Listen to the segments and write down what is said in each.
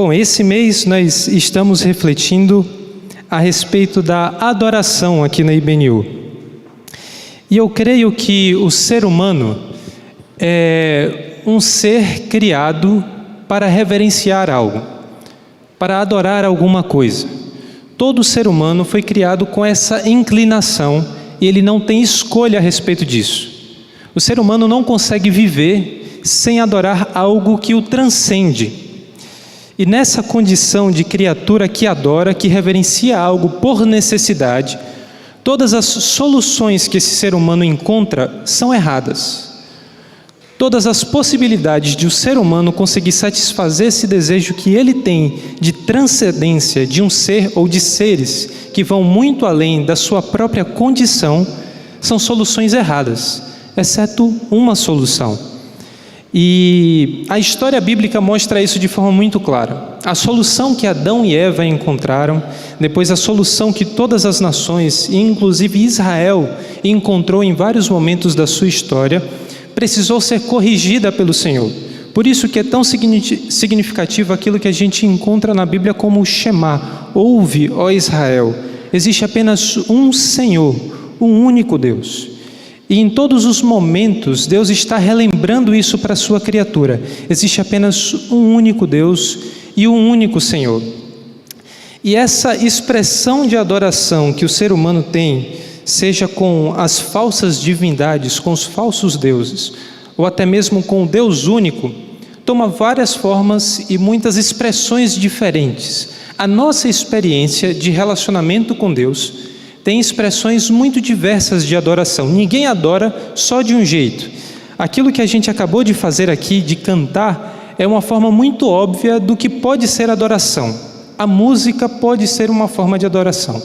Bom, esse mês nós estamos refletindo a respeito da adoração aqui na IBNU. E eu creio que o ser humano é um ser criado para reverenciar algo, para adorar alguma coisa. Todo ser humano foi criado com essa inclinação e ele não tem escolha a respeito disso. O ser humano não consegue viver sem adorar algo que o transcende. E nessa condição de criatura que adora, que reverencia algo por necessidade, todas as soluções que esse ser humano encontra são erradas. Todas as possibilidades de o ser humano conseguir satisfazer esse desejo que ele tem de transcendência de um ser ou de seres que vão muito além da sua própria condição, são soluções erradas, exceto uma solução. E a história bíblica mostra isso de forma muito clara. A solução que Adão e Eva encontraram, depois a solução que todas as nações, inclusive Israel, encontrou em vários momentos da sua história, precisou ser corrigida pelo Senhor. Por isso que é tão significativo aquilo que a gente encontra na Bíblia como o Shema. Ouve, ó Israel, existe apenas um Senhor, um único Deus. E em todos os momentos, Deus está relembrando isso para a sua criatura. Existe apenas um único Deus e um único Senhor. E essa expressão de adoração que o ser humano tem, seja com as falsas divindades, com os falsos deuses, ou até mesmo com o Deus único, toma várias formas e muitas expressões diferentes. A nossa experiência de relacionamento com Deus tem expressões muito diversas de adoração. Ninguém adora só de um jeito. Aquilo que a gente acabou de fazer aqui, de cantar, é uma forma muito óbvia do que pode ser adoração. A música pode ser uma forma de adoração.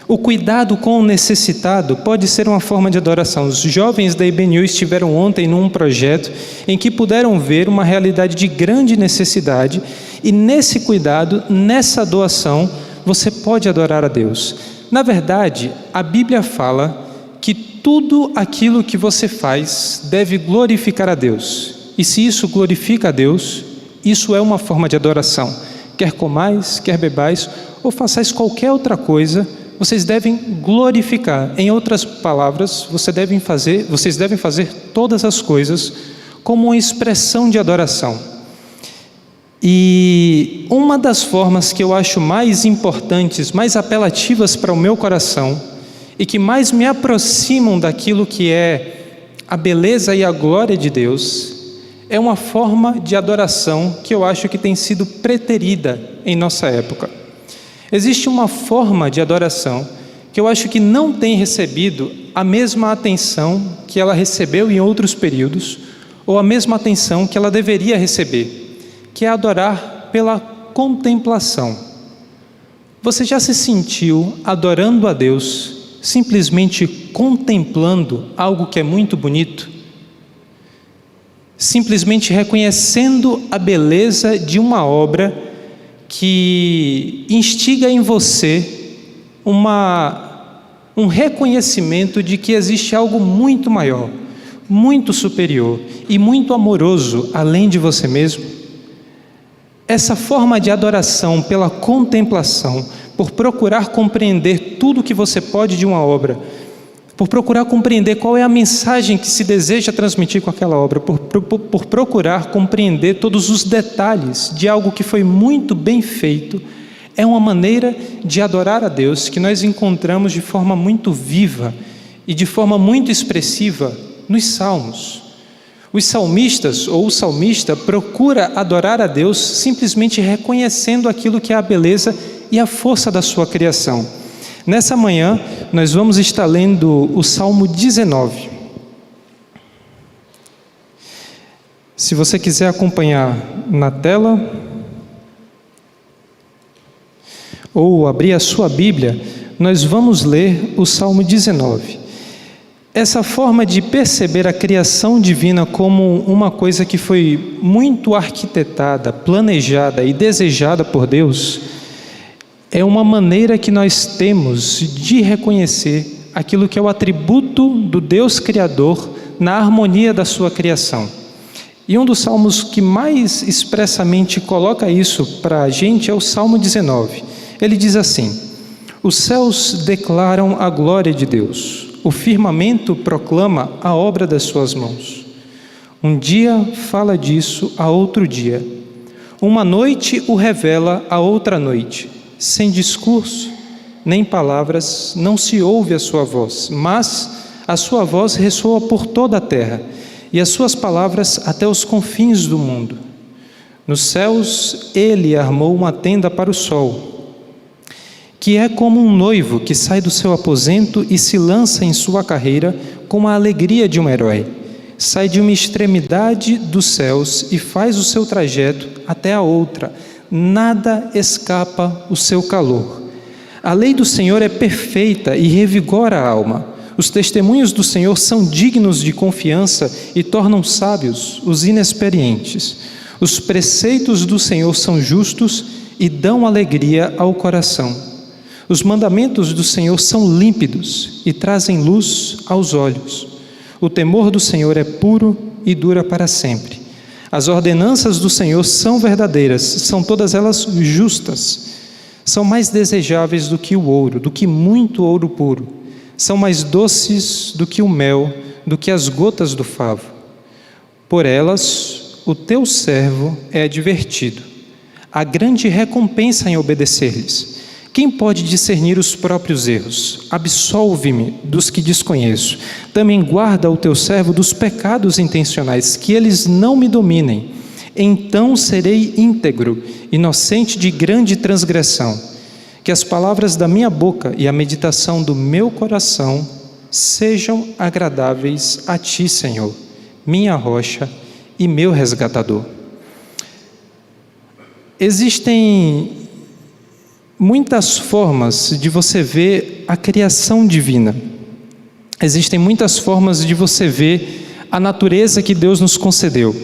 O cuidado com o necessitado pode ser uma forma de adoração. Os jovens da IBNU estiveram ontem num projeto em que puderam ver uma realidade de grande necessidade, e nesse cuidado, nessa doação, você pode adorar a Deus. Na verdade, a Bíblia fala que tudo aquilo que você faz deve glorificar a Deus. E se isso glorifica a Deus, isso é uma forma de adoração. Quer comais, quer bebais, ou façais qualquer outra coisa, vocês devem glorificar. Em outras palavras, vocês devem fazer todas as coisas como uma expressão de adoração. E uma das formas que eu acho mais importantes, mais apelativas para o meu coração e que mais me aproximam daquilo que é a beleza e a glória de Deus, é uma forma de adoração que eu acho que tem sido preterida em nossa época. Existe uma forma de adoração que eu acho que não tem recebido a mesma atenção que ela recebeu em outros períodos, ou a mesma atenção que ela deveria receber, que é adorar pela contemplação. Você já se sentiu adorando a Deus, simplesmente contemplando algo que é muito bonito? Simplesmente reconhecendo a beleza de uma obra que instiga em você um reconhecimento de que existe algo muito maior, muito superior e muito amoroso além de você mesmo? Essa forma de adoração pela contemplação, por procurar compreender tudo que você pode de uma obra, por procurar compreender qual é a mensagem que se deseja transmitir com aquela obra, por procurar compreender todos os detalhes de algo que foi muito bem feito, é uma maneira de adorar a Deus que nós encontramos de forma muito viva e de forma muito expressiva nos Salmos. Os salmistas, ou o salmista, procura adorar a Deus simplesmente reconhecendo aquilo que é a beleza e a força da sua criação. Nessa manhã, nós vamos estar lendo o Salmo 19. Se você quiser acompanhar na tela, ou abrir a sua Bíblia, nós vamos ler o Salmo 19. Essa forma de perceber a criação divina como uma coisa que foi muito arquitetada, planejada e desejada por Deus, é uma maneira que nós temos de reconhecer aquilo que é o atributo do Deus Criador na harmonia da sua criação. E um dos salmos que mais expressamente coloca isso para a gente é o Salmo 19. Ele diz assim: os céus declaram a glória de Deus, o firmamento proclama a obra das suas mãos. Um dia fala disso a outro dia, uma noite o revela a outra noite. Sem discurso, nem palavras, não se ouve a sua voz, mas a sua voz ressoa por toda a terra, e as suas palavras até os confins do mundo. Nos céus ele armou uma tenda para o sol, que é como um noivo que sai do seu aposento e se lança em sua carreira com a alegria de um herói. Sai de uma extremidade dos céus e faz o seu trajeto até a outra. Nada escapa o seu calor. A lei do Senhor é perfeita e revigora a alma. Os testemunhos do Senhor são dignos de confiança e tornam sábios os inexperientes. Os preceitos do Senhor são justos e dão alegria ao coração. Os mandamentos do Senhor são límpidos e trazem luz aos olhos. O temor do Senhor é puro e dura para sempre. As ordenanças do Senhor são verdadeiras, são todas elas justas. São mais desejáveis do que o ouro, do que muito ouro puro. São mais doces do que o mel, do que as gotas do favo. Por elas, o teu servo é advertido. Há grande recompensa em obedecer-lhes. Quem pode discernir os próprios erros? Absolve-me dos que desconheço. Também guarda o teu servo dos pecados intencionais, que eles não me dominem. Então serei íntegro, inocente de grande transgressão. Que as palavras da minha boca e a meditação do meu coração sejam agradáveis a ti, Senhor, minha rocha e meu resgatador. Existem muitas formas de você ver a criação divina. Existem muitas formas de você ver a natureza que Deus nos concedeu.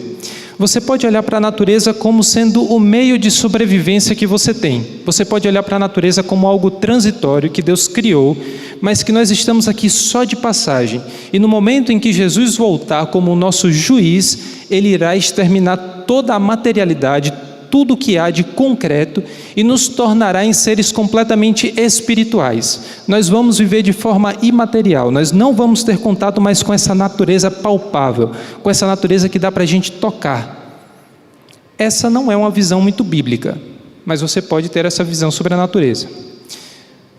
Você pode olhar para a natureza como sendo o meio de sobrevivência que você tem. Você pode olhar para a natureza como algo transitório que Deus criou, mas que nós estamos aqui só de passagem. E no momento em que Jesus voltar como o nosso juiz, Ele irá exterminar toda a materialidade, tudo o que há de concreto, e nos tornará em seres completamente espirituais. Nós vamos viver de forma imaterial, nós não vamos ter contato mais com essa natureza palpável, com essa natureza que dá para a gente tocar. Essa não é uma visão muito bíblica, mas você pode ter essa visão sobre a natureza.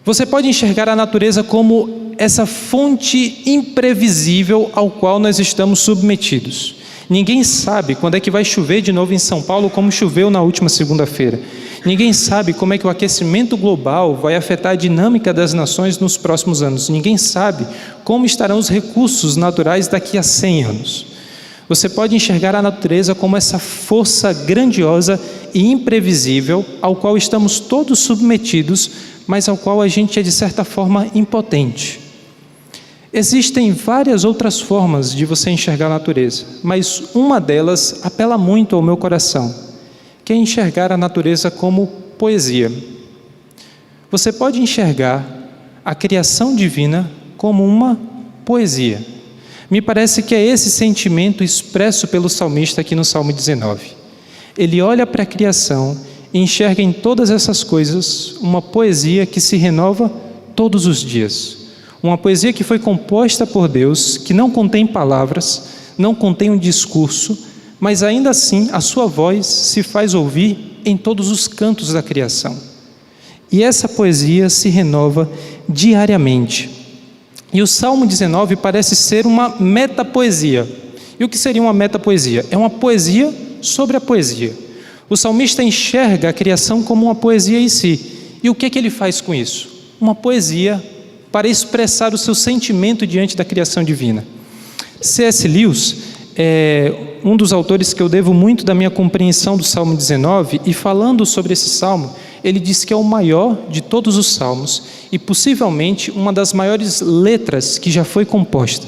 Você pode enxergar a natureza como essa fonte imprevisível ao qual nós estamos submetidos. Ninguém sabe quando é que vai chover de novo em São Paulo, como choveu na última segunda-feira. Ninguém sabe como é que o aquecimento global vai afetar a dinâmica das nações nos próximos anos. Ninguém sabe como estarão os recursos naturais daqui a 100 anos. Você pode enxergar a natureza como essa força grandiosa e imprevisível, ao qual estamos todos submetidos, mas ao qual a gente é de certa forma impotente. Existem várias outras formas de você enxergar a natureza, mas uma delas apela muito ao meu coração, que é enxergar a natureza como poesia. Você pode enxergar a criação divina como uma poesia. Me parece que é esse sentimento expresso pelo salmista aqui no Salmo 19. Ele olha para a criação e enxerga em todas essas coisas uma poesia que se renova todos os dias. Uma poesia que foi composta por Deus, que não contém palavras, não contém um discurso, mas ainda assim a sua voz se faz ouvir em todos os cantos da criação. E essa poesia se renova diariamente. E o Salmo 19 parece ser uma metapoesia. E o que seria uma metapoesia? É uma poesia sobre a poesia. O salmista enxerga a criação como uma poesia em si. E o que ele faz com isso? Uma poesia para expressar o seu sentimento diante da criação divina. C.S. Lewis é um dos autores que eu devo muito da minha compreensão do Salmo 19, e falando sobre esse Salmo, ele diz que é o maior de todos os Salmos e possivelmente uma das maiores letras que já foi composta.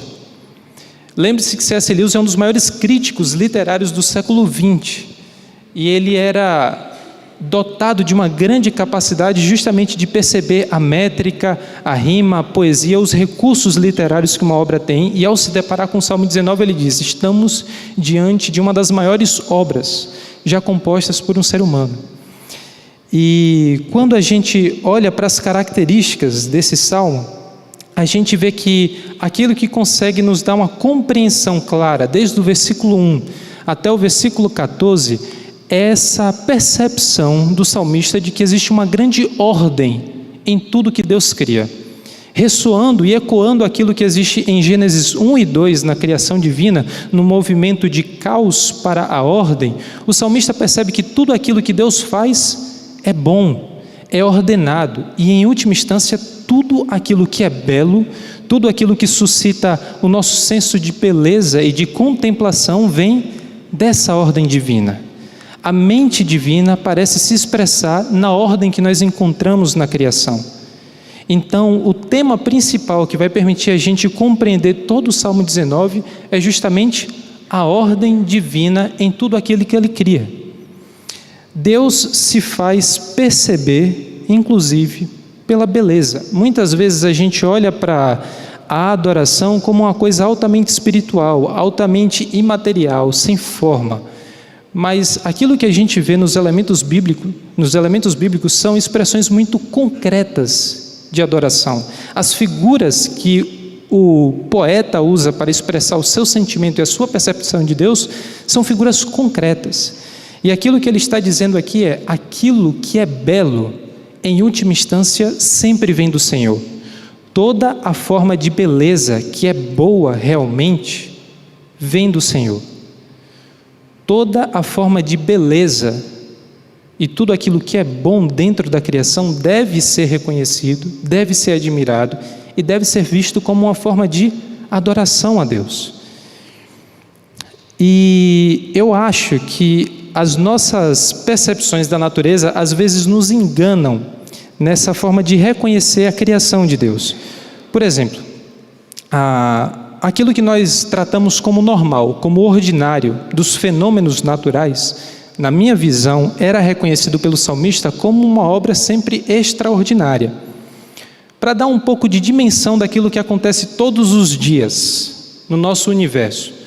Lembre-se que C.S. Lewis é um dos maiores críticos literários do século XX, e ele era dotado de uma grande capacidade justamente de perceber a métrica, a rima, a poesia, os recursos literários que uma obra tem, e ao se deparar com o Salmo 19 ele diz: estamos diante de uma das maiores obras já compostas por um ser humano. E quando a gente olha para as características desse salmo, a gente vê que aquilo que consegue nos dar uma compreensão clara, desde o versículo 1 até o versículo 14, é essa percepção do salmista de que existe uma grande ordem em tudo que Deus cria. Ressoando e ecoando aquilo que existe em Gênesis 1 e 2, na criação divina, no movimento de caos para a ordem, o salmista percebe que tudo aquilo que Deus faz é bom, é ordenado, e em última instância, tudo aquilo que é belo, tudo aquilo que suscita o nosso senso de beleza e de contemplação vem dessa ordem divina. A mente divina parece se expressar na ordem que nós encontramos na criação. Então, o tema principal que vai permitir a gente compreender todo o Salmo 19 é justamente a ordem divina em tudo aquilo que Ele cria. Deus se faz perceber, inclusive, pela beleza. Muitas vezes a gente olha para a adoração como uma coisa altamente espiritual, altamente imaterial, sem forma. Mas aquilo que a gente vê nos elementos bíblicos são expressões muito concretas de adoração. As figuras que o poeta usa para expressar o seu sentimento e a sua percepção de Deus são figuras concretas. E aquilo que ele está dizendo aqui é: aquilo que é belo, em última instância, sempre vem do Senhor. Toda a forma de beleza que é boa realmente, vem do Senhor. Toda a forma de beleza e tudo aquilo que é bom dentro da criação deve ser reconhecido, deve ser admirado e deve ser visto como uma forma de adoração a Deus. E eu acho que as nossas percepções da natureza às vezes nos enganam nessa forma de reconhecer a criação de Deus. Por exemplo, aquilo que nós tratamos como normal, como ordinário, dos fenômenos naturais, na minha visão, era reconhecido pelo salmista como uma obra sempre extraordinária. Para dar um pouco de dimensão daquilo que acontece todos os dias no nosso universo.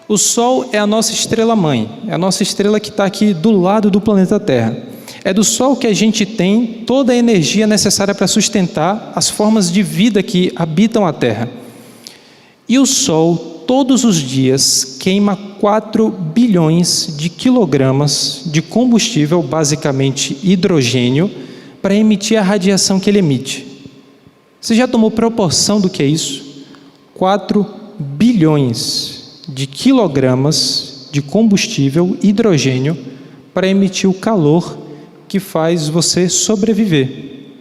O Sol é a nossa estrela-mãe, é a nossa estrela que está aqui do lado do planeta Terra. É do Sol que a gente tem toda a energia necessária para sustentar as formas de vida que habitam a Terra. E o Sol, todos os dias, queima 4 bilhões de quilogramas de combustível, basicamente hidrogênio, para emitir a radiação que ele emite. Você já tomou proporção do que é isso? 4 bilhões de quilogramas de combustível hidrogênio para emitir o calor que faz você sobreviver.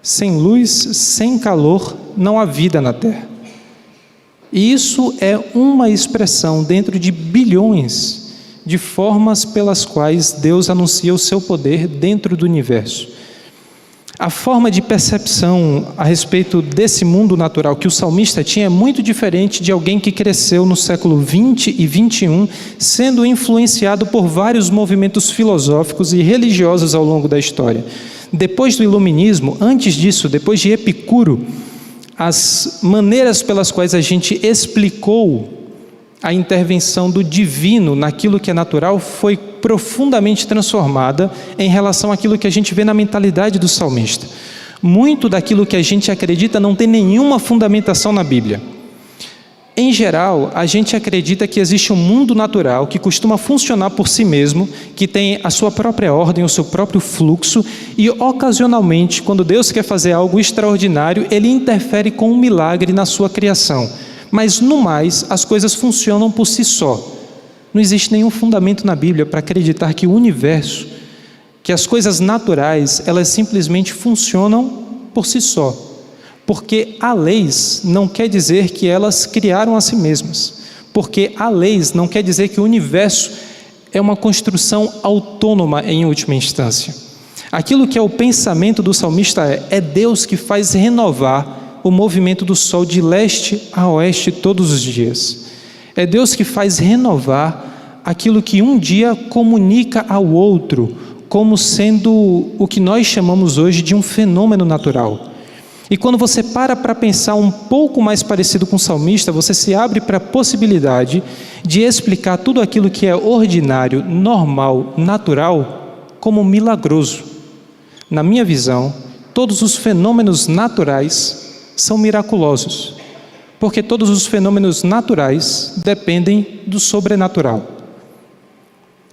Sem luz, sem calor, não há vida na Terra. E isso é uma expressão dentro de bilhões de formas pelas quais Deus anuncia o seu poder dentro do universo. A forma de percepção a respeito desse mundo natural que o salmista tinha é muito diferente de alguém que cresceu no século 20 e 21, sendo influenciado por vários movimentos filosóficos e religiosos ao longo da história. Depois do iluminismo, antes disso, depois de Epicuro, as maneiras pelas quais a gente explicou a intervenção do divino naquilo que é natural foi profundamente transformada em relação àquilo que a gente vê na mentalidade do salmista. Muito daquilo que a gente acredita não tem nenhuma fundamentação na Bíblia. Em geral, a gente acredita que existe um mundo natural que costuma funcionar por si mesmo, que tem a sua própria ordem, o seu próprio fluxo, e ocasionalmente, quando Deus quer fazer algo extraordinário, Ele interfere com um milagre na sua criação. Mas, no mais, as coisas funcionam por si só. Não existe nenhum fundamento na Bíblia para acreditar que o universo, que as coisas naturais, elas simplesmente funcionam por si só. Porque há leis não quer dizer que elas criaram a si mesmas. Porque há leis não quer dizer que o universo é uma construção autônoma em última instância. Aquilo que é o pensamento do salmista é Deus que faz renovar o movimento do sol de leste a oeste todos os dias. É Deus que faz renovar aquilo que um dia comunica ao outro como sendo o que nós chamamos hoje de um fenômeno natural. E quando você para pensar um pouco mais parecido com o salmista, você se abre para a possibilidade de explicar tudo aquilo que é ordinário, normal, natural, como milagroso. Na minha visão, todos os fenômenos naturais são miraculosos, porque todos os fenômenos naturais dependem do sobrenatural.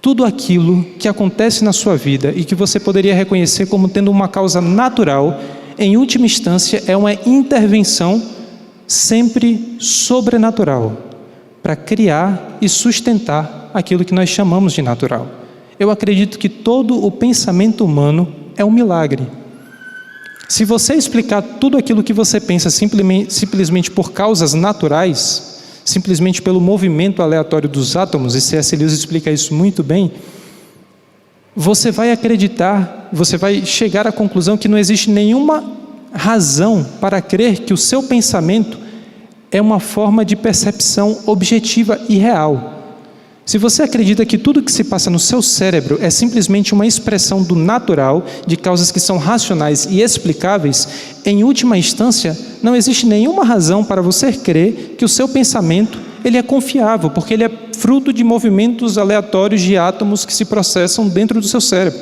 Tudo aquilo que acontece na sua vida e que você poderia reconhecer como tendo uma causa natural, em última instância, é uma intervenção sempre sobrenatural para criar e sustentar aquilo que nós chamamos de natural. Eu acredito que todo o pensamento humano é um milagre. Se você explicar tudo aquilo que você pensa simplesmente por causas naturais, simplesmente pelo movimento aleatório dos átomos, e C.S. Lewis explica isso muito bem, você vai acreditar, você vai chegar à conclusão que não existe nenhuma razão para crer que o seu pensamento é uma forma de percepção objetiva e real. Se você acredita que tudo que se passa no seu cérebro é simplesmente uma expressão do natural, de causas que são racionais e explicáveis, em última instância, não existe nenhuma razão para você crer que o seu pensamento ele é confiável, porque ele é fruto de movimentos aleatórios de átomos que se processam dentro do seu cérebro.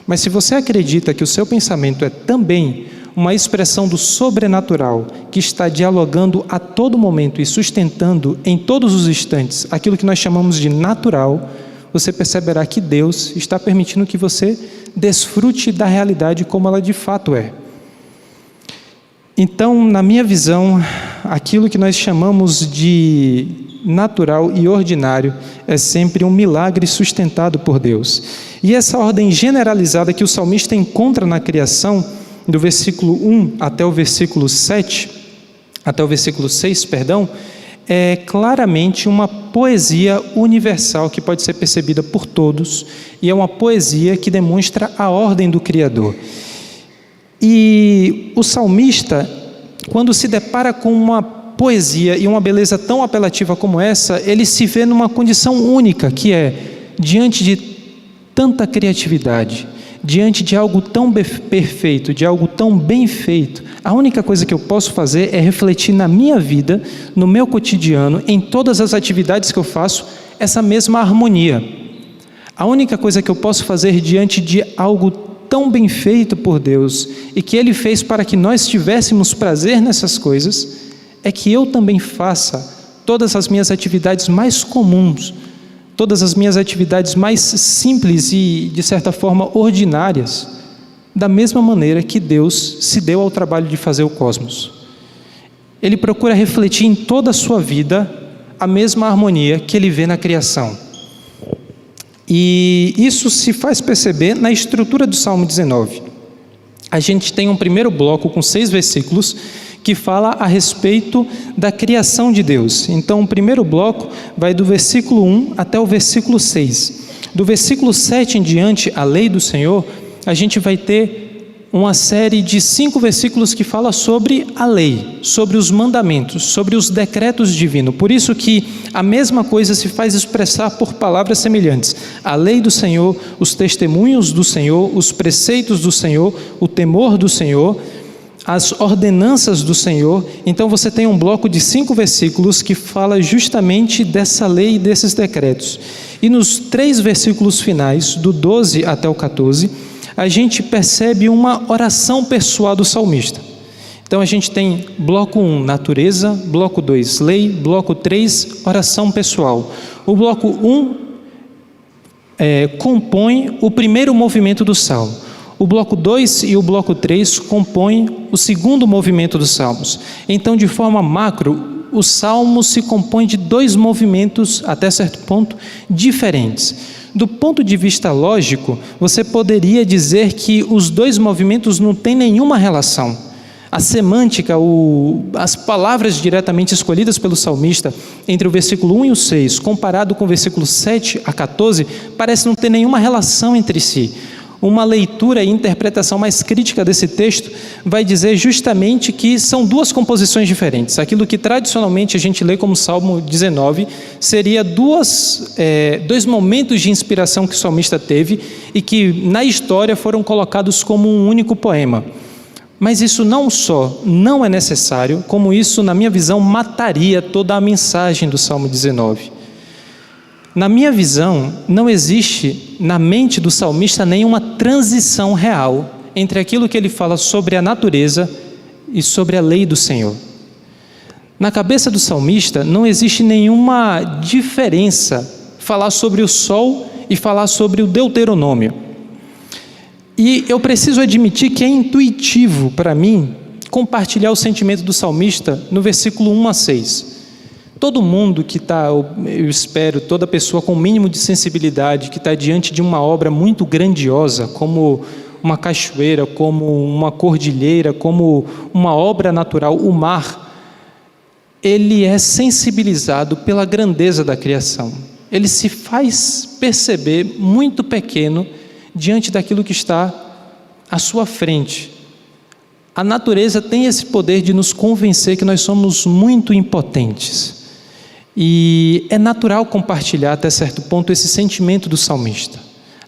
Mas se você acredita que o seu pensamento é também uma expressão do sobrenatural, que está dialogando a todo momento e sustentando em todos os instantes aquilo que nós chamamos de natural, você perceberá que Deus está permitindo que você desfrute da realidade como ela de fato é. Então, na minha visão, aquilo que nós chamamos de natural e ordinário é sempre um milagre sustentado por Deus. E essa ordem generalizada que o salmista encontra na criação, do versículo 1 até o versículo 6, é claramente uma poesia universal que pode ser percebida por todos, e é uma poesia que demonstra a ordem do Criador. E o salmista, quando se depara com uma poesia e uma beleza tão apelativa como essa, ele se vê numa condição única, que é, diante de tanta criatividade, diante de algo tão perfeito, de algo tão bem feito, a única coisa que eu posso fazer é refletir na minha vida, no meu cotidiano, em todas as atividades que eu faço, essa mesma harmonia. A única coisa que eu posso fazer diante de algo tão bem feito por Deus e que Ele fez para que nós tivéssemos prazer nessas coisas, é que eu também faça todas as minhas atividades mais comuns, todas as minhas atividades mais simples e, de certa forma, ordinárias, da mesma maneira que Deus se deu ao trabalho de fazer o cosmos. Ele procura refletir em toda a sua vida a mesma harmonia que Ele vê na criação. E isso se faz perceber na estrutura do Salmo 19. A gente tem um primeiro bloco com 6 versículos que fala a respeito da criação de Deus. Então, o primeiro bloco vai do versículo 1 até o versículo 6. Do versículo 7 em diante, a lei do Senhor, a gente vai ter uma série de 5 versículos que fala sobre a lei, sobre os mandamentos, sobre os decretos divinos. Por isso que a mesma coisa se faz expressar por palavras semelhantes. A lei do Senhor, os testemunhos do Senhor, os preceitos do Senhor, o temor do Senhor, as ordenanças do Senhor. Então você tem um bloco de 5 versículos que fala justamente dessa lei e desses decretos. E nos 3 versículos finais, do 12 até o 14, a gente percebe uma oração pessoal do salmista. Então a gente tem bloco 1, natureza, bloco 2, lei, bloco 3, oração pessoal. O bloco 1 compõe o primeiro movimento do salmo. O bloco 2 e o bloco 3 compõem o segundo movimento dos salmos. Então, de forma macro, o salmo se compõe de 2 movimentos, até certo ponto, diferentes. Do ponto de vista lógico, você poderia dizer que os 2 movimentos não têm nenhuma relação. A semântica, as palavras diretamente escolhidas pelo salmista entre o versículo 1 e o 6, comparado com o versículo 7 a 14, parece não ter nenhuma relação entre si. uma leitura e interpretação mais crítica desse texto vai dizer justamente que são duas composições diferentes. Aquilo que tradicionalmente a gente lê como Salmo 19 seria dois momentos de inspiração que o salmista teve e que na história foram colocados como um único poema. Mas isso não só não é necessário, como isso, na minha visão, mataria toda a mensagem do Salmo 19. Na minha visão, não existe na mente do salmista nenhuma transição real entre aquilo que ele fala sobre a natureza e sobre a lei do Senhor. Na cabeça do salmista, não existe nenhuma diferença falar sobre o sol e falar sobre o Deuteronômio. E eu preciso admitir que é intuitivo para mim compartilhar o sentimento do salmista no versículo 1 a 6. Todo mundo que está, eu espero, toda pessoa com o mínimo de sensibilidade, que está diante de uma obra muito grandiosa, como uma cachoeira, como uma cordilheira, como uma obra natural, o mar, ele é sensibilizado pela grandeza da criação. Ele se faz perceber muito pequeno diante daquilo que está à sua frente. A natureza tem esse poder de nos convencer que nós somos muito impotentes. E é natural compartilhar até certo ponto esse sentimento do salmista.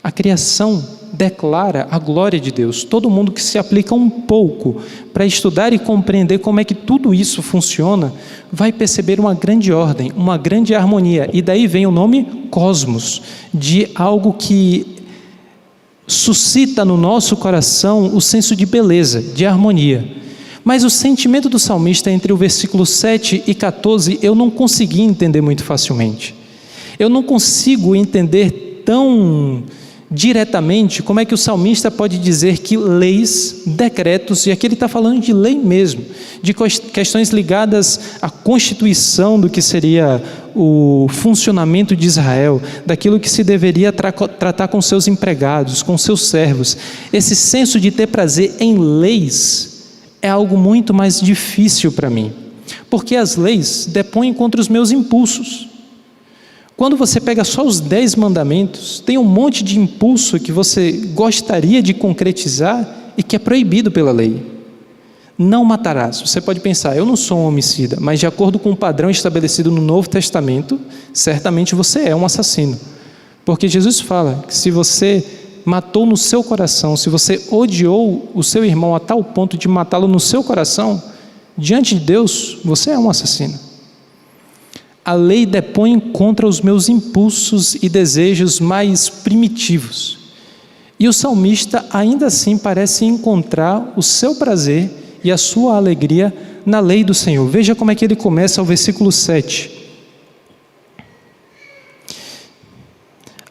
A criação declara a glória de Deus. Todo mundo que se aplica um pouco para estudar e compreender como é que tudo isso funciona, vai perceber uma grande ordem, uma grande harmonia. E daí vem o nome cosmos, de algo que suscita no nosso coração o senso de beleza, de harmonia. Mas o sentimento do salmista entre o versículo 7 e 14 eu não consegui entender muito facilmente. Eu não consigo entender tão diretamente como é que o salmista pode dizer que leis, decretos, e aqui ele está falando de lei mesmo, de questões ligadas à constituição do que seria o funcionamento de Israel, daquilo que se deveria tratar com seus empregados, com seus servos. Esse senso de ter prazer em leis é algo muito mais difícil para mim, porque as leis depõem contra os meus impulsos. Quando você pega só os 10 mandamentos, tem um monte de impulso que você gostaria de concretizar e que é proibido pela lei. Não matarás. Você pode pensar, eu não sou um homicida, mas de acordo com o padrão estabelecido no Novo Testamento, certamente você é um assassino. Porque Jesus fala que se você matou no seu coração, se você odiou o seu irmão a tal ponto de matá-lo no seu coração, diante de Deus, você é um assassino. A lei depõe contra os meus impulsos e desejos mais primitivos. E o salmista ainda assim parece encontrar o seu prazer e a sua alegria na lei do Senhor. Veja como é que ele começa o versículo 7.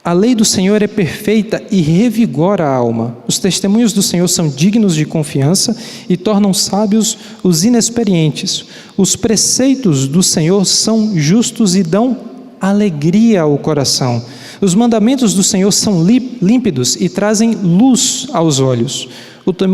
A lei do Senhor é perfeita e revigora a alma. Os testemunhos do Senhor são dignos de confiança e tornam sábios os inexperientes. Os preceitos do Senhor são justos e dão alegria ao coração. Os mandamentos do Senhor são límpidos e trazem luz aos olhos.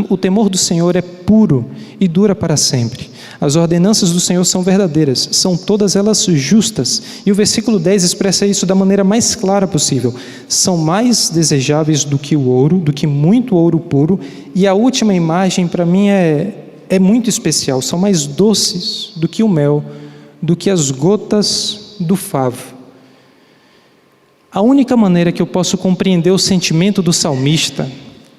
O temor do Senhor é puro e dura para sempre. As ordenanças do Senhor são verdadeiras, são todas elas justas. E o versículo 10 expressa isso da maneira mais clara possível. São mais desejáveis do que o ouro, do que muito ouro puro. E a última imagem para mim é muito especial. São mais doces do que o mel, do que as gotas do favo. A única maneira que eu posso compreender o sentimento do salmista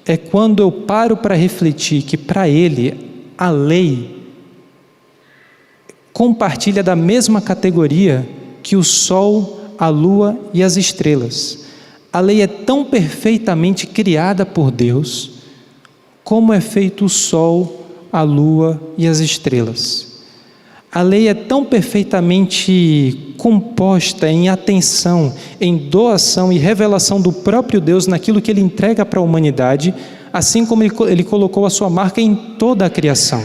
é quando eu paro para refletir que para ele a lei compartilha da mesma categoria que o sol, a lua e as estrelas. A lei é tão perfeitamente criada por Deus como é feito o sol, a lua e as estrelas. A lei é tão perfeitamente composta em atenção, em doação e revelação do próprio Deus naquilo que Ele entrega para a humanidade, assim como Ele colocou a sua marca em toda a criação.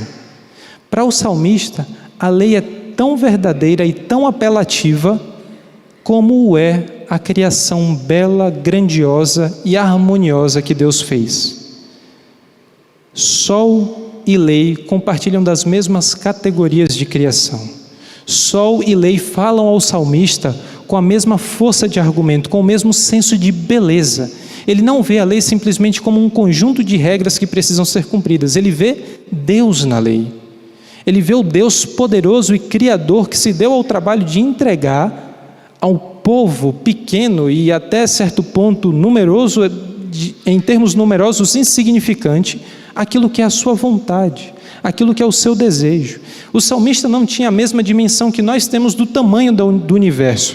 Para o salmista, a lei é tão verdadeira e tão apelativa como é a criação bela, grandiosa e harmoniosa que Deus fez. Sol e lei compartilham das mesmas categorias de criação. Sol e lei falam ao salmista com a mesma força de argumento, com o mesmo senso de beleza. ele não vê a lei simplesmente como um conjunto de regras que precisam ser cumpridas, ele vê Deus na lei. Ele vê o Deus poderoso e criador que se deu ao trabalho de entregar ao povo pequeno e até certo ponto numeroso, em termos numerosos insignificante, aquilo que é a sua vontade, aquilo que é o seu desejo. O salmista não tinha a mesma dimensão que nós temos do tamanho do universo,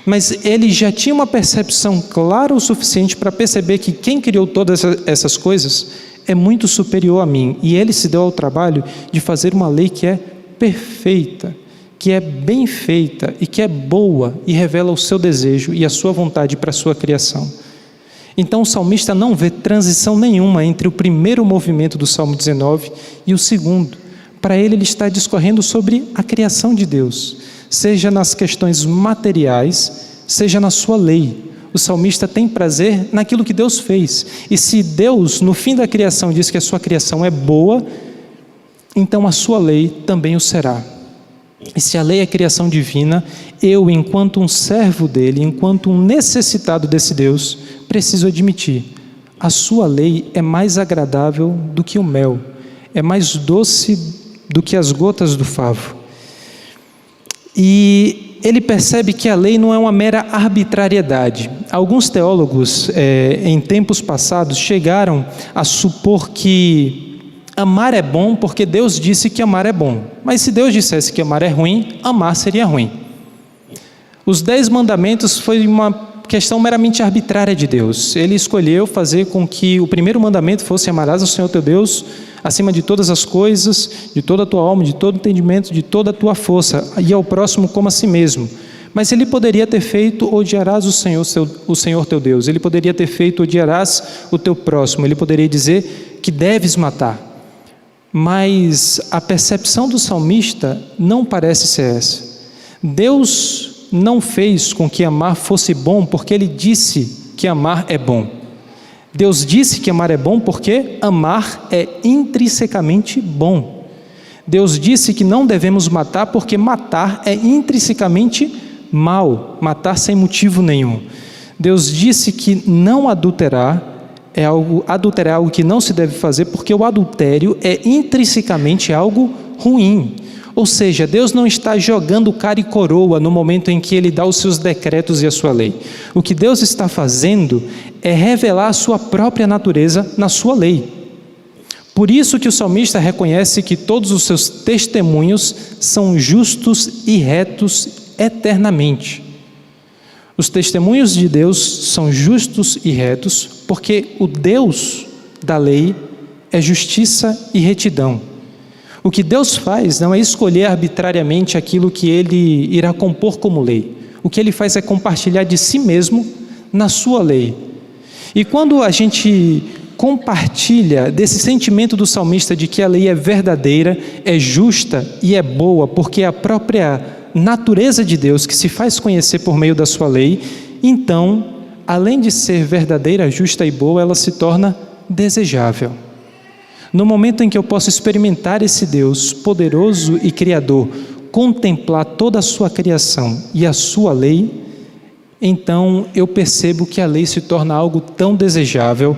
mas ele já tinha uma percepção clara o suficiente para perceber que quem criou todas essas coisas é muito superior a mim, e ele se deu ao trabalho de fazer uma lei que é perfeita, que é bem feita e que é boa e revela o seu desejo e a sua vontade para a sua criação. Então o salmista não vê transição nenhuma entre o primeiro movimento do Salmo 19 e o segundo. Para ele está discorrendo sobre a criação de Deus, seja nas questões materiais, seja na sua lei. O salmista tem prazer naquilo que Deus fez. E se Deus, no fim da criação, diz que a sua criação é boa, então a sua lei também o será. E se a lei é criação divina, eu, enquanto um servo dele, enquanto um necessitado desse Deus, preciso admitir, a sua lei é mais agradável do que o mel, é mais doce do que as gotas do favo. E ele percebe que a lei não é uma mera arbitrariedade. Alguns teólogos, em tempos passados, chegaram a supor que amar é bom porque Deus disse que amar é bom. Mas se Deus dissesse que amar é ruim, amar seria ruim. Os 10 mandamentos foi uma questão meramente arbitrária de Deus. Ele escolheu fazer com que o primeiro mandamento fosse: amarás ao Senhor teu Deus acima de todas as coisas, de toda a tua alma, de todo entendimento, de toda a tua força, e ao próximo como a si mesmo. Mas ele poderia ter feito: odiarás o Senhor teu Deus. Ele poderia ter feito: odiarás o teu próximo. Ele poderia dizer que deves matar. Mas a percepção do salmista não parece ser essa. Deus não fez com que amar fosse bom porque ele disse que amar é bom. Deus disse que amar é bom porque amar é intrinsecamente bom. Deus disse que não devemos matar porque matar é intrinsecamente mal, matar sem motivo nenhum. Deus disse que não adulterar é algo que não se deve fazer porque o adultério é intrinsecamente algo ruim. Ou seja, Deus não está jogando cara e coroa no momento em que Ele dá os seus decretos e a sua lei. O que Deus está fazendo é revelar a sua própria natureza na sua lei. Por isso que o salmista reconhece que todos os seus testemunhos são justos e retos eternamente. Os testemunhos de Deus são justos e retos porque o Deus da lei é justiça e retidão. O que Deus faz não é escolher arbitrariamente aquilo que Ele irá compor como lei. O que Ele faz é compartilhar de si mesmo na sua lei. E quando a gente compartilha desse sentimento do salmista de que a lei é verdadeira, é justa e é boa, porque é a própria natureza de Deus que se faz conhecer por meio da sua lei, então, além de ser verdadeira, justa e boa, ela se torna desejável. No momento em que eu posso experimentar esse Deus poderoso e criador, contemplar toda a sua criação e a sua lei, então eu percebo que a lei se torna algo tão desejável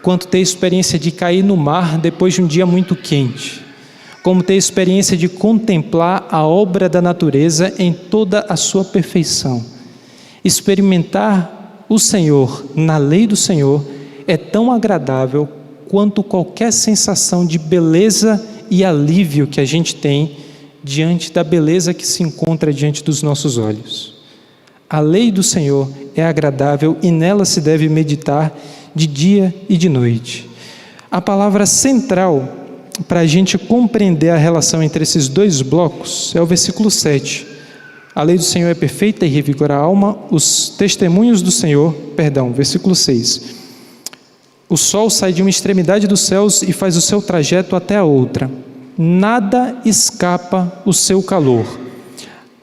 quanto ter a experiência de cair no mar depois de um dia muito quente, como ter a experiência de contemplar a obra da natureza em toda a sua perfeição. Experimentar o Senhor na lei do Senhor é tão agradável quanto qualquer sensação de beleza e alívio que a gente tem diante da beleza que se encontra diante dos nossos olhos. A lei do Senhor é agradável e nela se deve meditar de dia e de noite. A palavra central para a gente compreender a relação entre esses dois blocos é o versículo 7. A lei do Senhor é perfeita e revigora a alma, os testemunhos do Senhor, versículo 6. O sol sai de uma extremidade dos céus e faz o seu trajeto até a outra. Nada escapa o seu calor.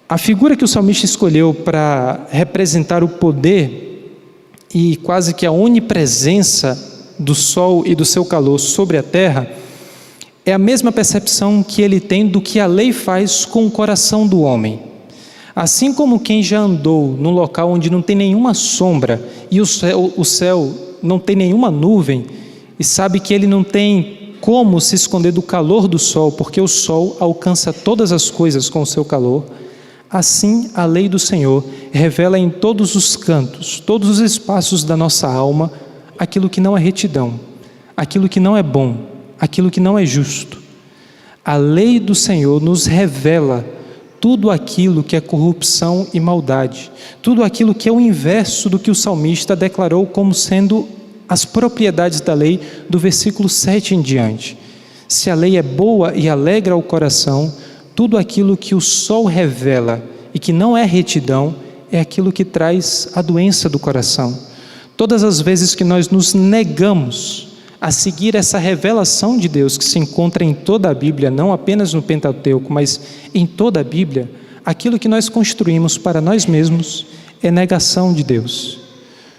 A figura que o salmista escolheu para representar o poder e quase que a onipresença do sol e do seu calor sobre a terra é a mesma percepção que ele tem do que a lei faz com o coração do homem. Assim como quem já andou num local onde não tem nenhuma sombra e o céu não tem nenhuma nuvem e sabe que ele não tem como se esconder do calor do sol, porque o sol alcança todas as coisas com o seu calor, assim a lei do Senhor revela em todos os cantos, todos os espaços da nossa alma, aquilo que não é retidão, aquilo que não é bom, aquilo que não é justo. A lei do Senhor nos revela tudo aquilo que é corrupção e maldade, tudo aquilo que é o inverso do que o salmista declarou como sendo as propriedades da lei do versículo 7 em diante. Se a lei é boa e alegra o coração, tudo aquilo que o sol revela e que não é retidão é aquilo que traz a doença do coração. Todas as vezes que nós nos negamos a seguir essa revelação de Deus que se encontra em toda a Bíblia, não apenas no Pentateuco, mas em toda a Bíblia, aquilo que nós construímos para nós mesmos é negação de Deus.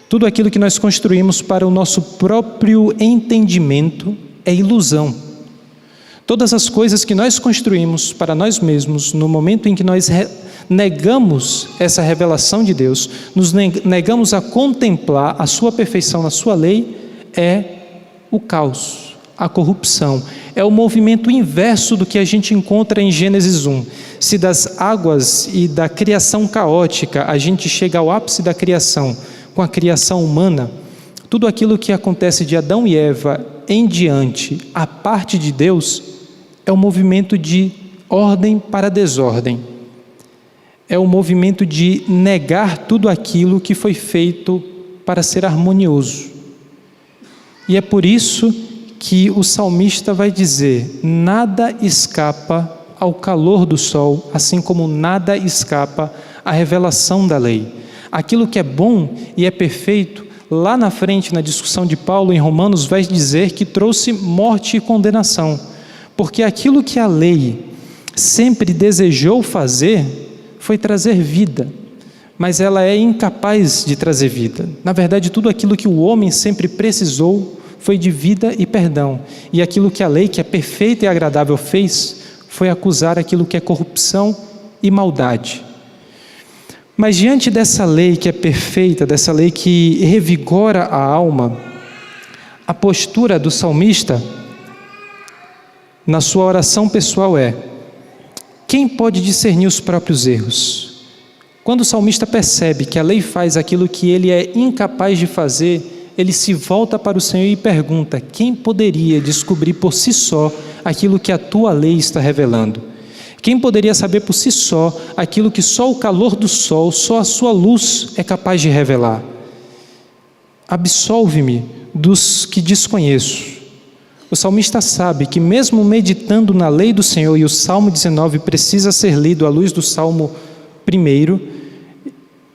Tudo aquilo que nós construímos para o nosso próprio entendimento é ilusão. Todas as coisas que nós construímos para nós mesmos, no momento em que nós negamos essa revelação de Deus, nos negamos a contemplar a sua perfeição na sua lei, é o caos, a corrupção. É o movimento inverso do que a gente encontra em Gênesis 1. Se das águas e da criação caótica a gente chega ao ápice da criação, com a criação humana, tudo aquilo que acontece de Adão e Eva em diante, a parte de Deus, é um movimento de ordem para desordem. É um movimento de negar tudo aquilo que foi feito para ser harmonioso. E é por isso que o salmista vai dizer: nada escapa ao calor do sol, assim como nada escapa à revelação da lei. Aquilo que é bom e é perfeito, lá na frente, na discussão de Paulo em Romanos, vai dizer que trouxe morte e condenação, porque aquilo que a lei sempre desejou fazer foi trazer vida, mas ela é incapaz de trazer vida. Na verdade, tudo aquilo que o homem sempre precisou foi de vida e perdão, e aquilo que a lei, que é perfeita e agradável, fez foi acusar aquilo que é corrupção e maldade. Mas diante dessa lei que é perfeita, dessa lei que revigora a alma, a postura do salmista na sua oração pessoal é: quem pode discernir os próprios erros? Quando o salmista percebe que a lei faz aquilo que ele é incapaz de fazer, ele se volta para o Senhor e pergunta: quem poderia descobrir por si só aquilo que a tua lei está revelando? Quem poderia saber por si só aquilo que só o calor do sol, só a sua luz é capaz de revelar? Absolve-me dos que desconheço. O salmista sabe que mesmo meditando na lei do Senhor, e o Salmo 19 precisa ser lido à luz do Salmo 1,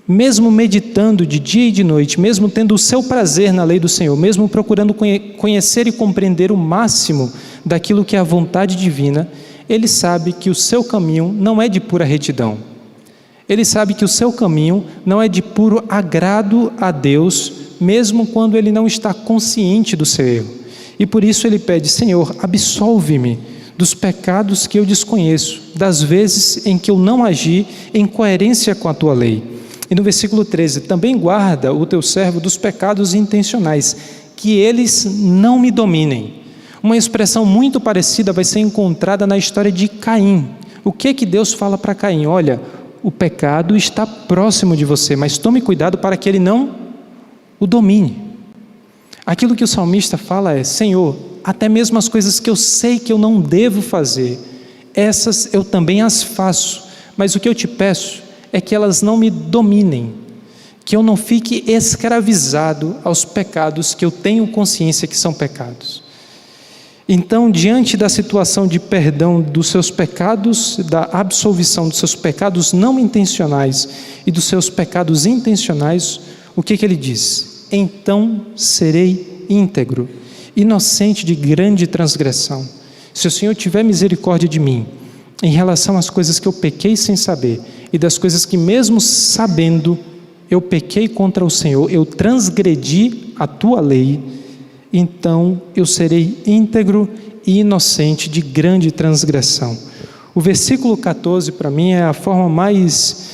mesmo meditando de dia e de noite, mesmo tendo o seu prazer na lei do Senhor, mesmo procurando conhecer e compreender o máximo daquilo que é a vontade divina, ele sabe que o seu caminho não é de pura retidão. Ele sabe que o seu caminho não é de puro agrado a Deus, mesmo quando ele não está consciente do seu erro. E por isso ele pede: Senhor, absolve-me dos pecados que eu desconheço, das vezes em que eu não agi em coerência com a tua lei. E no versículo 13, também guarda o teu servo dos pecados intencionais, que eles não me dominem. Uma expressão muito parecida vai ser encontrada na história de Caim. O que Deus fala para Caim? Olha, o pecado está próximo de você, mas tome cuidado para que ele não o domine. Aquilo que o salmista fala é: Senhor, até mesmo as coisas que eu sei que eu não devo fazer, essas eu também as faço, mas o que eu te peço é que elas não me dominem, que eu não fique escravizado aos pecados que eu tenho consciência que são pecados. Então, diante da situação de perdão dos seus pecados, da absolvição dos seus pecados não intencionais e dos seus pecados intencionais, o que ele diz? Então serei íntegro, inocente de grande transgressão. Se o Senhor tiver misericórdia de mim, em relação às coisas que eu pequei sem saber, e das coisas que mesmo sabendo, eu pequei contra o Senhor, eu transgredi a tua lei, então eu serei íntegro e inocente de grande transgressão. O versículo 14 para mim é a forma mais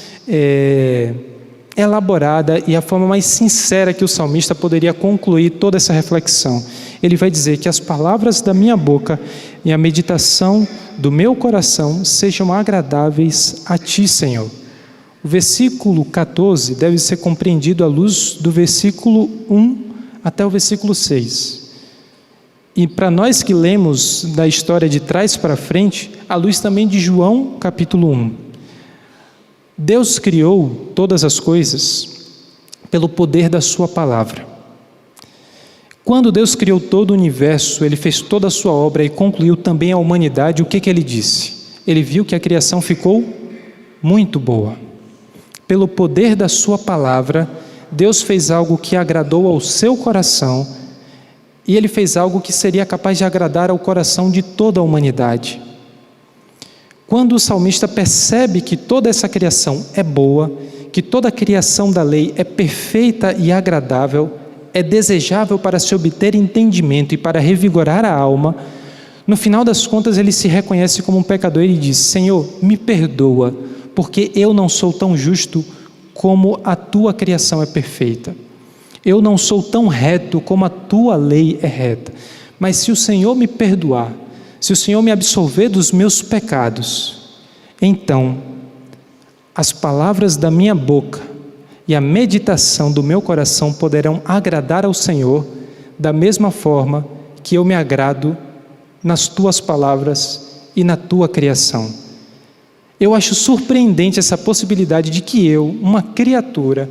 elaborada e a forma mais sincera que o salmista poderia concluir toda essa reflexão. Ele vai dizer que as palavras da minha boca e a meditação do meu coração sejam agradáveis a Ti, Senhor. O versículo 14 deve ser compreendido à luz do versículo 1 até o versículo 6. E para nós que lemos da história de trás para frente, à luz também de João capítulo 1. Deus criou todas as coisas pelo poder da sua palavra. Quando Deus criou todo o universo, Ele fez toda a sua obra e concluiu também a humanidade, o que Ele disse? Ele viu que a criação ficou muito boa. Pelo poder da sua palavra, Deus fez algo que agradou ao seu coração e Ele fez algo que seria capaz de agradar ao coração de toda a humanidade. Quando o salmista percebe que toda essa criação é boa, que toda a criação da lei é perfeita e agradável, é desejável para se obter entendimento e para revigorar a alma, no final das contas ele se reconhece como um pecador e diz: Senhor, me perdoa, porque eu não sou tão justo como a Tua criação é perfeita. Eu não sou tão reto como a Tua lei é reta. Mas se o Senhor me perdoar, se o Senhor me absolver dos meus pecados, então as palavras da minha boca e a meditação do meu coração poderão agradar ao Senhor da mesma forma que eu me agrado nas Tuas palavras e na Tua criação. Eu acho surpreendente essa possibilidade de que eu, uma criatura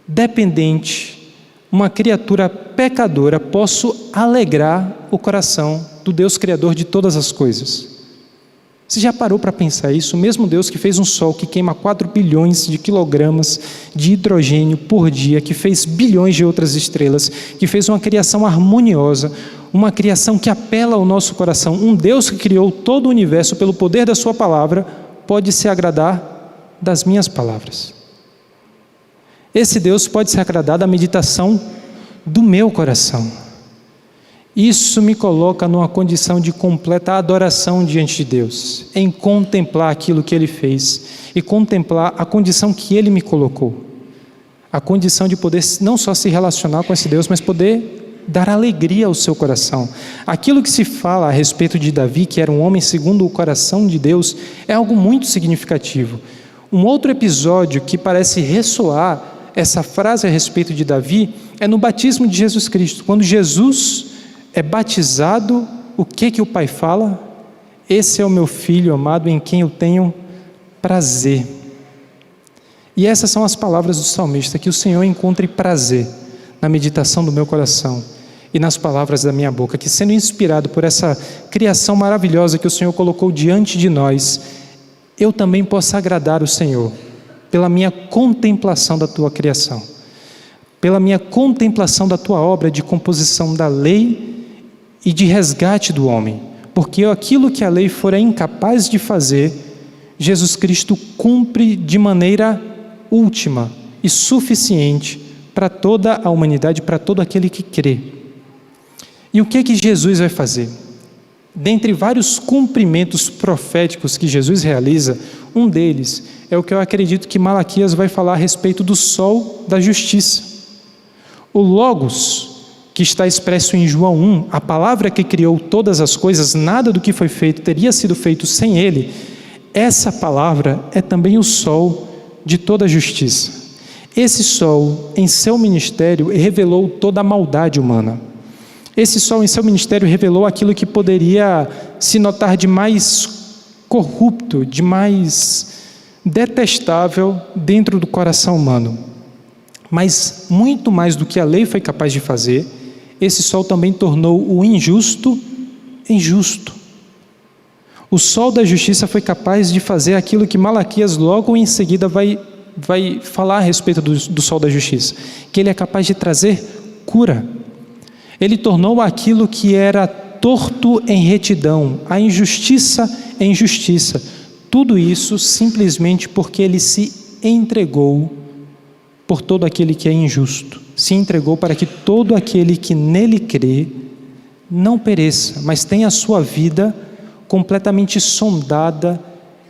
dependente, uma criatura pecadora, posso alegrar o coração do Deus Criador de todas as coisas. Você já parou para pensar isso? O mesmo Deus que fez um sol que queima 4 bilhões de quilogramas de hidrogênio por dia, que fez bilhões de outras estrelas, que fez uma criação harmoniosa, uma criação que apela ao nosso coração, um Deus que criou todo o universo pelo poder da sua palavra, pode se agradar das minhas palavras. Esse Deus pode se agradar da meditação do meu coração. Isso me coloca numa condição de completa adoração diante de Deus, em contemplar aquilo que Ele fez e contemplar a condição que Ele me colocou. A condição de poder não só se relacionar com esse Deus, mas poder dar alegria ao seu coração. Aquilo que se fala a respeito de Davi, que era um homem segundo o coração de Deus, é algo muito significativo. Um outro episódio que parece ressoar essa frase a respeito de Davi é no batismo de Jesus Cristo. Quando Jesus é batizado, o que o Pai fala? Esse é o meu Filho amado em quem eu tenho prazer. E essas são as palavras do salmista: que o Senhor encontre prazer na meditação do meu coração e nas palavras da minha boca, que sendo inspirado por essa criação maravilhosa que o Senhor colocou diante de nós, eu também possa agradar o Senhor pela minha contemplação da Tua criação, pela minha contemplação da Tua obra de composição da lei e de resgate do homem, porque aquilo que a lei fora incapaz de fazer, Jesus Cristo cumpre de maneira última e suficiente para toda a humanidade, para todo aquele que crê. E o que Jesus vai fazer? Dentre vários cumprimentos proféticos que Jesus realiza, um deles é o que eu acredito que Malaquias vai falar a respeito do sol da justiça. O Logos, que está expresso em João 1, a palavra que criou todas as coisas, nada do que foi feito teria sido feito sem Ele. Essa palavra é também o sol de toda a justiça. Esse sol, em seu ministério, revelou toda a maldade humana. Esse sol, em seu ministério, revelou aquilo que poderia se notar de mais corrupto, de mais detestável dentro do coração humano. Mas, muito mais do que a lei foi capaz de fazer, esse sol também tornou o injusto injusto. O sol da justiça foi capaz de fazer aquilo que Malaquias logo em seguida vai falar a respeito do sol da justiça, que ele é capaz de trazer cura. Ele tornou aquilo que era torto em retidão, a injustiça em justiça. Tudo isso simplesmente porque ele se entregou por todo aquele que é injusto. Se entregou para que todo aquele que nele crê não pereça, mas tenha a sua vida completamente sondada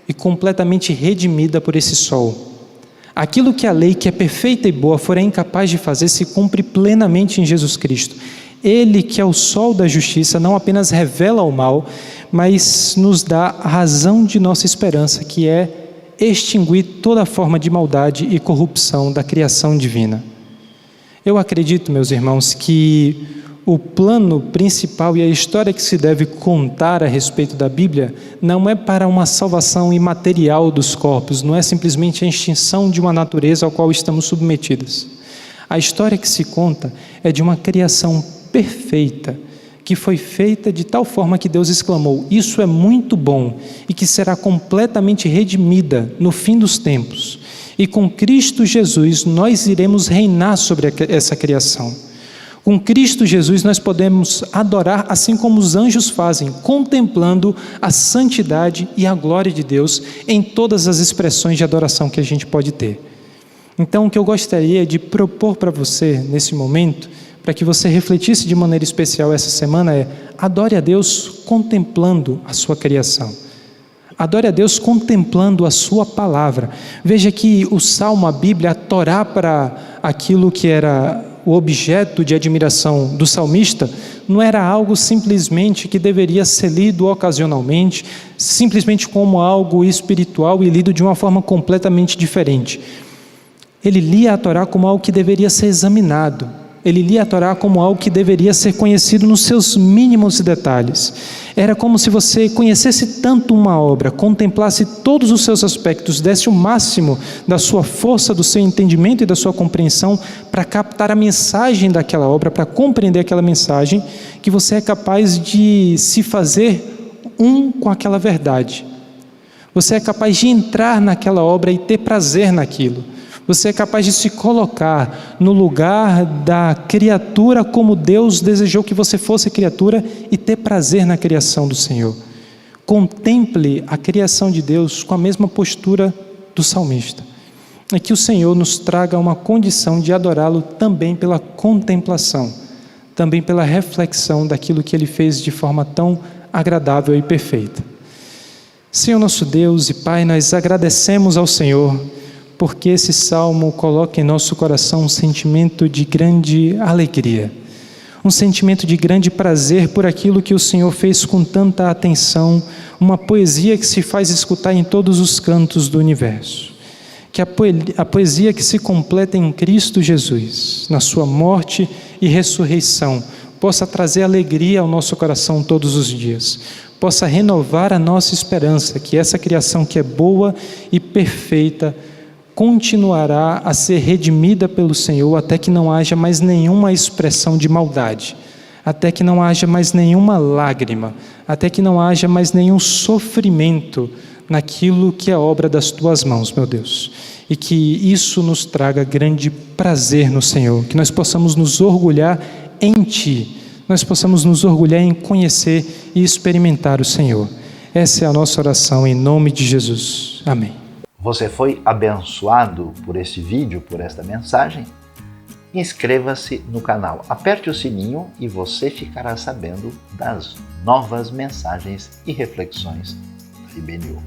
e completamente redimida por esse sol. Aquilo que a lei, que é perfeita e boa, for incapaz de fazer, se cumpre plenamente em Jesus Cristo. Ele, que é o sol da justiça, não apenas revela o mal, mas nos dá a razão de nossa esperança, que é extinguir toda forma de maldade e corrupção da criação divina. Eu acredito, meus irmãos, que o plano principal e a história que se deve contar a respeito da Bíblia não é para uma salvação imaterial dos corpos, não é simplesmente a extinção de uma natureza ao qual estamos submetidos. A história que se conta é de uma criação perfeita, que foi feita de tal forma que Deus exclamou: isso é muito bom, e que será completamente redimida no fim dos tempos. E com Cristo Jesus nós iremos reinar sobre essa criação. Com Cristo Jesus nós podemos adorar assim como os anjos fazem, contemplando a santidade e a glória de Deus em todas as expressões de adoração que a gente pode ter. Então, o que eu gostaria de propor para você nesse momento, para que você refletisse de maneira especial essa semana, é: adore a Deus contemplando a sua criação. Adore a Deus contemplando a sua palavra. Veja que o Salmo, a Bíblia, a Torá, para aquilo que era o objeto de admiração do salmista, não era algo simplesmente que deveria ser lido ocasionalmente, simplesmente como algo espiritual e lido de uma forma completamente diferente. Ele lia a Torá como algo que deveria ser examinado. Ele lia a Torá como algo que deveria ser conhecido nos seus mínimos detalhes. Era como se você conhecesse tanto uma obra, contemplasse todos os seus aspectos, desse o máximo da sua força, do seu entendimento e da sua compreensão para captar a mensagem daquela obra, para compreender aquela mensagem, que você é capaz de se fazer um com aquela verdade. Você é capaz de entrar naquela obra e ter prazer naquilo. Você é capaz de se colocar no lugar da criatura como Deus desejou que você fosse criatura e ter prazer na criação do Senhor. Contemple a criação de Deus com a mesma postura do salmista. E que o Senhor nos traga uma condição de adorá-lo também pela contemplação, também pela reflexão daquilo que Ele fez de forma tão agradável e perfeita. Senhor nosso Deus e Pai, nós agradecemos ao Senhor porque esse salmo coloca em nosso coração um sentimento de grande alegria, um sentimento de grande prazer por aquilo que o Senhor fez com tanta atenção, uma poesia que se faz escutar em todos os cantos do universo. Que a poesia que se completa em Cristo Jesus, na sua morte e ressurreição, possa trazer alegria ao nosso coração todos os dias, possa renovar a nossa esperança, que essa criação que é boa e perfeita continuará a ser redimida pelo Senhor até que não haja mais nenhuma expressão de maldade, até que não haja mais nenhuma lágrima, até que não haja mais nenhum sofrimento naquilo que é obra das Tuas mãos, meu Deus. E que isso nos traga grande prazer no Senhor, que nós possamos nos orgulhar em Ti, nós possamos nos orgulhar em conhecer e experimentar o Senhor. Essa é a nossa oração em nome de Jesus. Amém. Você foi abençoado por este vídeo, por esta mensagem? Inscreva-se no canal, aperte o sininho e você ficará sabendo das novas mensagens e reflexões da IBNU.